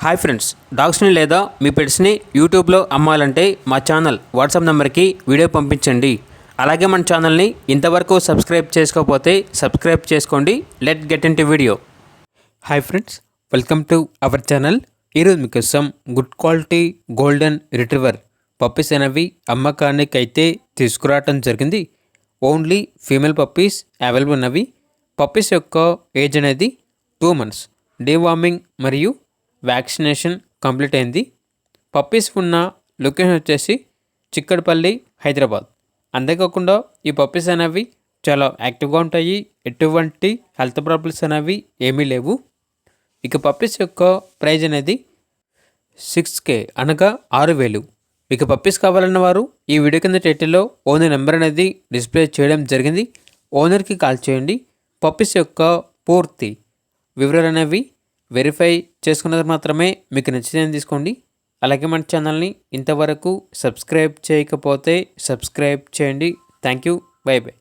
Hi friends, డాగ్స్ని లేదా మీ పెట్స్ని యూట్యూబ్లో అమ్మాలంటే మా ఛానల్ వాట్సాప్ నెంబర్కి వీడియో పంపించండి. అలాగే మన ఛానల్ని ఇంతవరకు సబ్స్క్రైబ్ చేసుకోకపోతే సబ్స్క్రైబ్ చేసుకోండి. Let get in to video. Hi friends, welcome to our channel. ఈరోజు మీకోసం good quality golden retriever puppies అనేవి అమ్మకానికి అయితే తీసుకురావటం జరిగింది. ఓన్లీ ఫీమేల్ పప్పీస్ అవైలబుల్ ఉన్నవి. పప్పీస్ యొక్క ఏజ్ అనేది 2 months. డీవార్మింగ్ మరియు వ్యాక్సినేషన్ కంప్లీట్ అయింది. పప్పీస్ ఉన్న లొకేషన్ వచ్చేసి చిక్కడపల్లి, హైదరాబాద్. అంతేకాకుండా ఈ పప్పీస్ అనేవి చాలా యాక్టివ్గా ఉంటాయి. ఎటువంటి హెల్త్ ప్రాబ్లమ్స్ అనేవి ఏమీ లేవు. ఇక పప్పీస్ యొక్క ప్రైజ్ అనేది 6K అనగా 6,000. ఇక పప్పీస్ కావాలన్న వారు ఈ వీడియో కింద టైటిల్లో ఓనర్ నెంబర్ అనేది డిస్ప్లే చేయడం జరిగింది. ఓనర్కి కాల్ చేయండి. పప్పీస్ యొక్క పూర్తి వివరాలు అనేవి వెరిఫై చేసుకున్నది మాత్రమే మీకు నచ్చితే తీసుకోండి. అలాగే మన ఛానల్ని ఇంతవరకు సబ్స్క్రైబ్ చేయకపోతే సబ్స్క్రైబ్ చేయండి. Thank you. By by.